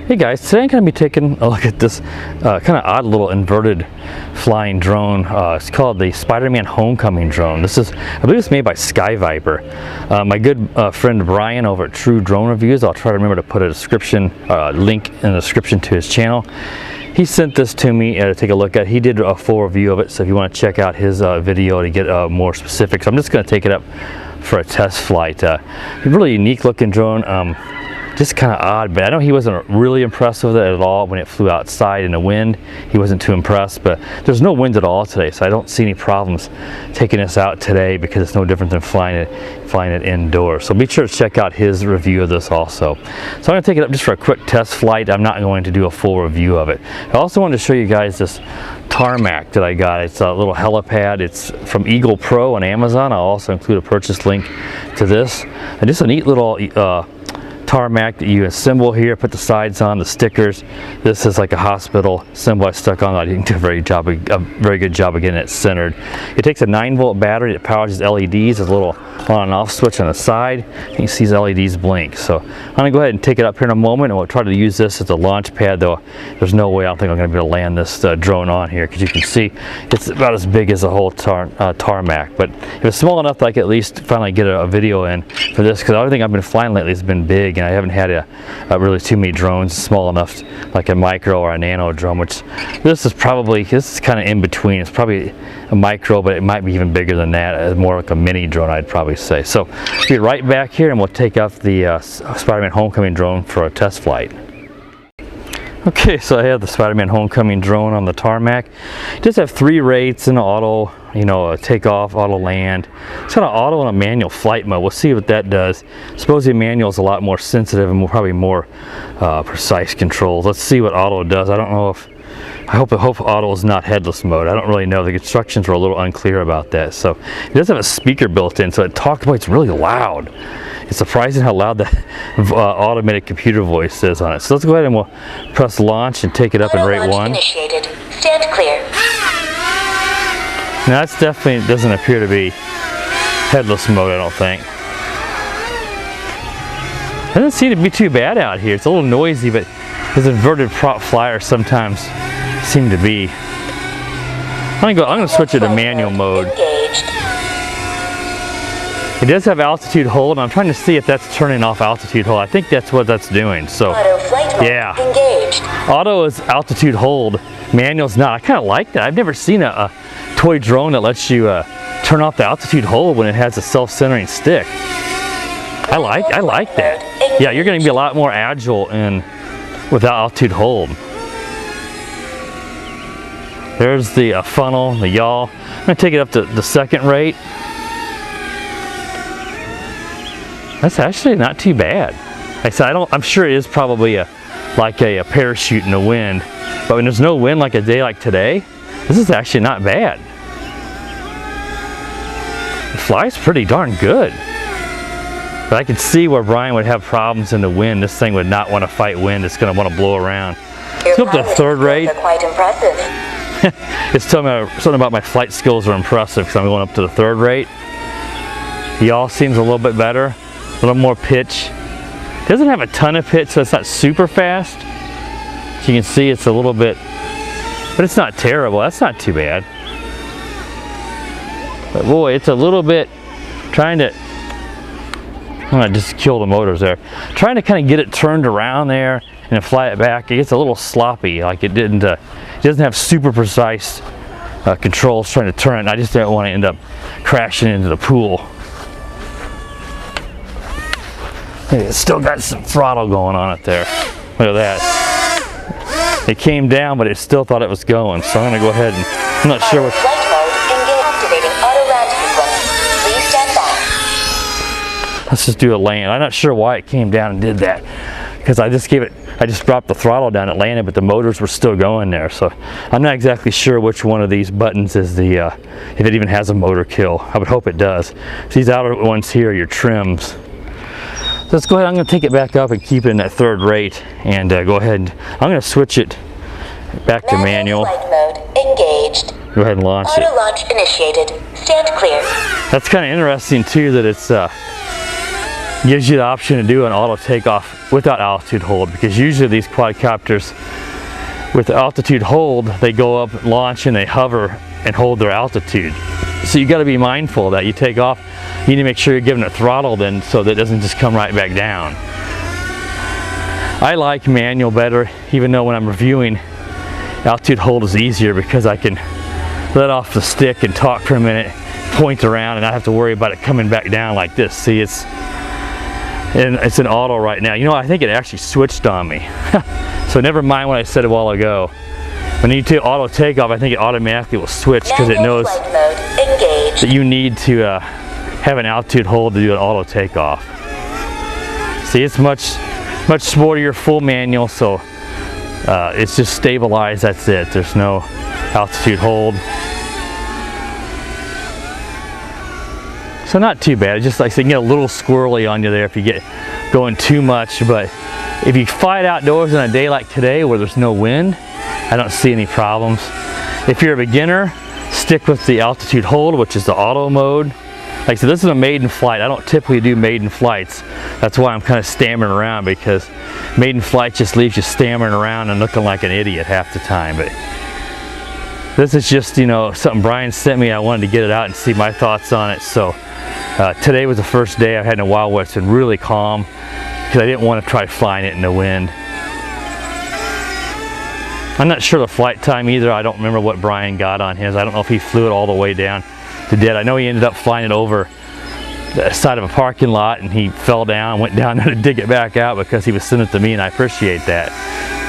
Hey guys, today I'm going to be taking a look at this kind of odd little inverted flying drone. It's called the Spiderman homecoming drone. This is, I believe it's made by Sky Viper. My good friend Bryan over at True Drone Reviews, I'll try to remember to put a description link in the description to his channel. He sent this to me to take a look at. He did a full review of it, so if you want to check out his video to get more specifics, I'm just going to take it up for a test flight. A really unique looking drone. Just kind of odd, but I know he wasn't really impressed with it at all when it flew outside in the wind. He wasn't too impressed, but there's no wind at all today, so I don't see any problems taking this out today because it's no different than flying it indoors. So be sure to check out his review of this also. So I'm going to take it up just for a quick test flight. I'm not going to do a full review of it. I also wanted to show you guys this tarmac that I got. It's a little helipad. It's from Eagle Pro on Amazon. I'll also include a purchase link to this. And just a neat little tarmac that you assemble here, put the sides on, the stickers. This is like a hospital symbol I stuck on. I didn't do a very good job of getting it centered. It takes a 9-volt battery that powers these LEDs. There's a little on and off switch on the side. You can see these LEDs blink. So I'm gonna go ahead and take it up here in a moment, and we'll try to use this as a launch pad, though there's no way I don't think I'm gonna be able to land this drone on here, because you can see it's about as big as the whole tarmac. But it was small enough that I could at least finally get a video in for this, because everything I've been flying lately has been big, and I haven't had really too many drones small enough, like a micro or a nano drone, which this is kind of in between. It's probably a micro, but it might be even bigger than that. It's more like a mini drone, I'd probably say. So we'll be right back here, and we'll take off the Spiderman homecoming drone for a test flight. Okay, so I have the Spiderman homecoming drone on the tarmac. It does have 3 rates in auto, takeoff, auto land. It's got an auto and a manual flight mode. We'll see what that does. Supposedly manual is a lot more sensitive and probably more precise controls. Let's see what auto does. I don't know if, I hope auto is not headless mode. I don't really know. The instructions were a little unclear about that. So it does have a speaker built in, so it's really loud. It's surprising how loud the automated computer voice is on it. So let's go ahead and we'll press launch and take it up in rate 1. Initiated. Stand clear. Now that's definitely doesn't appear to be headless mode, I don't think. It doesn't seem to be too bad out here. It's a little noisy, but those inverted prop flyers sometimes seem to be. I'm gonna switch it to manual mode. Engaged. It does have altitude hold, and I'm trying to see if that's turning off altitude hold. I think that's what that's doing. So Auto flight mode yeah, engaged. auto is altitude hold, manual's not. I kind of like that. I've never seen a toy drone that lets you turn off the altitude hold when it has a self-centering stick. I like that. Yeah, you're going to be a lot more agile without altitude hold. There's the funnel, the yaw. I'm going to take it up to the 2nd rate. That's actually not too bad. Like I said, I'm sure it is probably like a parachute in the wind, but when there's no wind like a day like today, this is actually not bad. It flies pretty darn good. But I could see where Bryan would have problems in the wind. This thing would not want to fight wind. It's going to want to blow around. Let's go up to the 3rd rate. Quite impressive. It's telling me something about my flight skills are impressive, because I'm going up to the 3rd rate. The yaw seems a little bit better. A little more pitch. It doesn't have a ton of pitch, so it's not super fast. As you can see, it's a little bit, but it's not terrible. That's not too bad. But boy, it's a little bit trying to, I just killed the motors there. Trying to kind of get it turned around there and fly it back. It gets a little sloppy, like it doesn't have super precise controls trying to turn it. And I just don't want to end up crashing into the pool. It's still got some throttle going on it there. Look at that. It came down, but it still thought it was going. So I'm going to go ahead and, I'm not sure what. Flight mode engaged. Activating auto land sequence. Please stand by. Let's just do a land. I'm not sure why it came down and did that, because I just dropped the throttle down, it landed, but the motors were still going there. So I'm not exactly sure which one of these buttons is if it even has a motor kill. I would hope it does. These outer ones here are your trims. So let's go ahead, I'm going to take it back up and keep it in that 3rd rate, and go ahead and I'm going to switch it back to manual. Flight mode engaged. Go ahead and launch it. Auto launch initiated. Stand clear. That's kind of interesting too, that it's gives you the option to do an auto takeoff without altitude hold, because usually these quadcopters with altitude hold, they go up, launch, and they hover and hold their altitude. So you got to be mindful that you take off, you need to make sure you're giving it throttle then, so that it doesn't just come right back down. I like manual better, even though when I'm reviewing, altitude hold is easier because I can let off the stick and talk for a minute, point around, and not have to worry about it coming back down like this. See, it's an auto right now. You know, I think it actually switched on me. So never mind what I said a while ago. When you do auto takeoff, I think it automatically will switch because it knows that you need to have an altitude hold to do an auto takeoff. See, it's much sportier, full manual, so it's just stabilized, that's it. There's no altitude hold. So not too bad. It's just like I said, you get a little squirrely on you there if you get going too much, but if you fight outdoors on a day like today where there's no wind, I don't see any problems. If you're a beginner, stick with the altitude hold, which is the auto mode. Like I said, this is a maiden flight. I don't typically do maiden flights. That's why I'm kind of stammering around, because maiden flight just leaves you stammering around and looking like an idiot half the time. But this is just, you know, something Bryan sent me. I wanted to get it out and see my thoughts on it. So today was the first day I've had in a while where it's been really calm, because I didn't want to try flying it in the wind. I'm not sure the flight time either. I don't remember what Bryan got on his. I don't know if he flew it all the way down to dead. I know he ended up flying it over the side of a parking lot, and he fell down and went down there to dig it back out because he was sending it to me, and I appreciate that,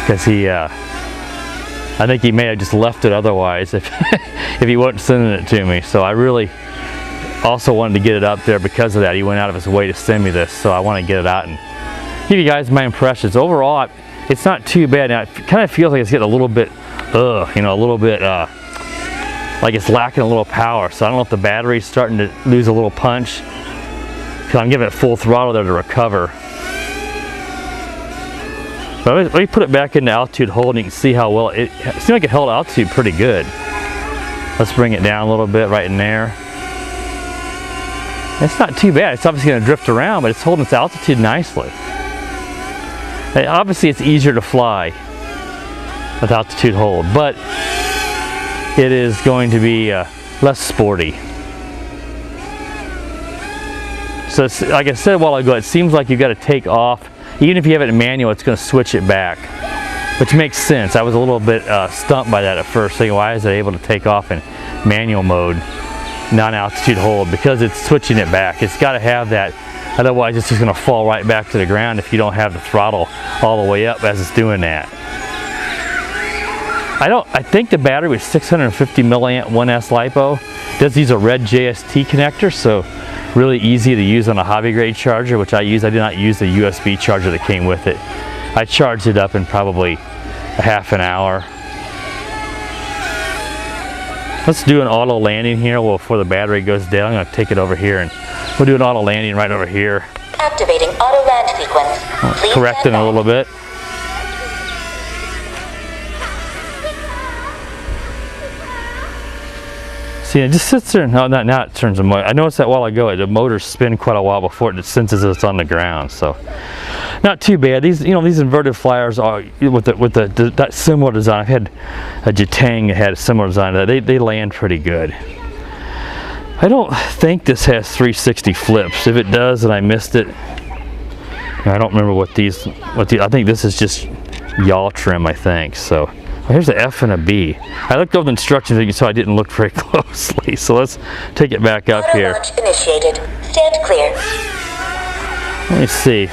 because I think he may have just left it otherwise if if he wasn't sending it to me. So I really also wanted to get it up there because of that. He went out of his way to send me this, so I want to get it out and give you guys my impressions. Overall, it's not too bad. Now, it kind of feels like it's getting a little bit, you know, a little bit like it's lacking a little power. So I don't know if the battery's starting to lose a little punch, because I'm giving it full throttle there to recover. But let me put it back into altitude hold, and you can see how well it seemed like it held altitude pretty good. Let's bring it down a little bit right in there. It's not too bad. It's obviously going to drift around, but it's holding its altitude nicely. And obviously, it's easier to fly with altitude hold, but it is going to be less sporty. So it's, like I said a while ago, it seems like you've got to take off. Even if you have it in manual, it's going to switch it back, which makes sense. I was a little bit stumped by that at first, thinking, why is it able to take off in manual mode, non-altitude hold? Because it's switching it back. It's got to have that, otherwise it's just going to fall right back to the ground if you don't have the throttle all the way up as it's doing that. I think the battery was 650 milliamp 1S LiPo. It does use a red JST connector, so really easy to use on a hobby grade charger, which I use. I did not use the USB charger that came with it. I charged it up in probably a half an hour. Let's do an auto landing here before the battery goes down. I'm going to take it over here, and we'll do an auto landing right over here. Activating auto land sequence. Please Correcting a little bit. See, it just sits there. No, now it turns the motor. I noticed that a while ago. The motors spin quite a while before it senses it's on the ground. So, not too bad. These, you know, these inverted flyers are with that similar design. I've had a Jitang that had a similar design to that. They land pretty good. I don't think this has 360 flips. If it does, then I missed it. I don't remember what these. I think this is just yaw trim, I think. So. Here's the F and a B. I looked over the instructions, so I didn't look very closely. So let's take it back up here. Launch initiated. Stand clear. Let me see.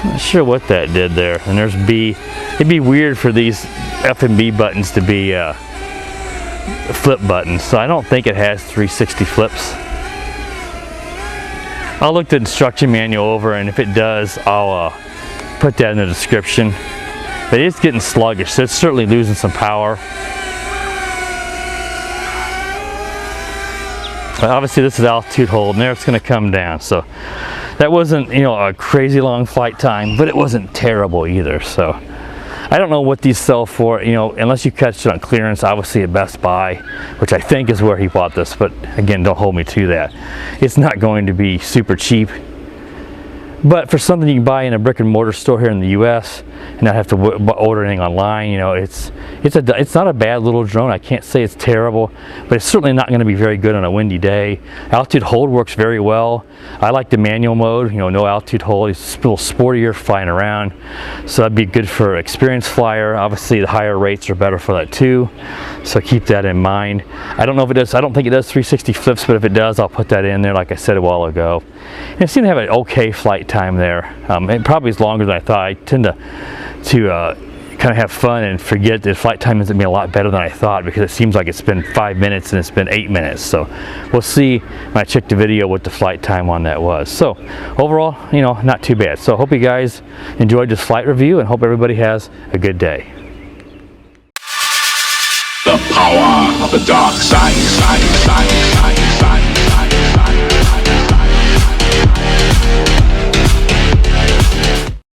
Not sure what that did there. And there's B. It'd be weird for these F and B buttons to be flip buttons. So I don't think it has 360 flips. I'll look the instruction manual over, and if it does, I'll put that in the description. But it's getting sluggish, so it's certainly losing some power. But obviously this is altitude hold, and there it's going to come down. So that wasn't, you know, a crazy long flight time, but it wasn't terrible either. So I don't know what these sell for, you know, unless you catch it on clearance, obviously at Best Buy, which I think is where he bought this, but again, don't hold me to that. It's not going to be super cheap. But for something you can buy in a brick and mortar store here in the U.S. and not have to order anything online, you know, it's not a bad little drone. I can't say it's terrible, but it's certainly not going to be very good on a windy day. Altitude hold works very well. I like the manual mode, you know, no altitude hold. It's a little sportier flying around, so that'd be good for an experienced flyer. Obviously, the higher rates are better for that too, so keep that in mind. I don't know if it does. I don't think it does 360 flips, but if it does, I'll put that in there, like I said a while ago. And it seemed to have an okay flight time there. It probably is longer than I thought. I tend to kind of have fun and forget that flight time isn't be a lot better than I thought, because it seems like it's been 5 minutes and it's been 8 minutes. So we'll see when I check the video what the flight time on that was. So overall, you know, not too bad. So I hope you guys enjoyed this flight review and hope everybody has a good day. The power of the dark side.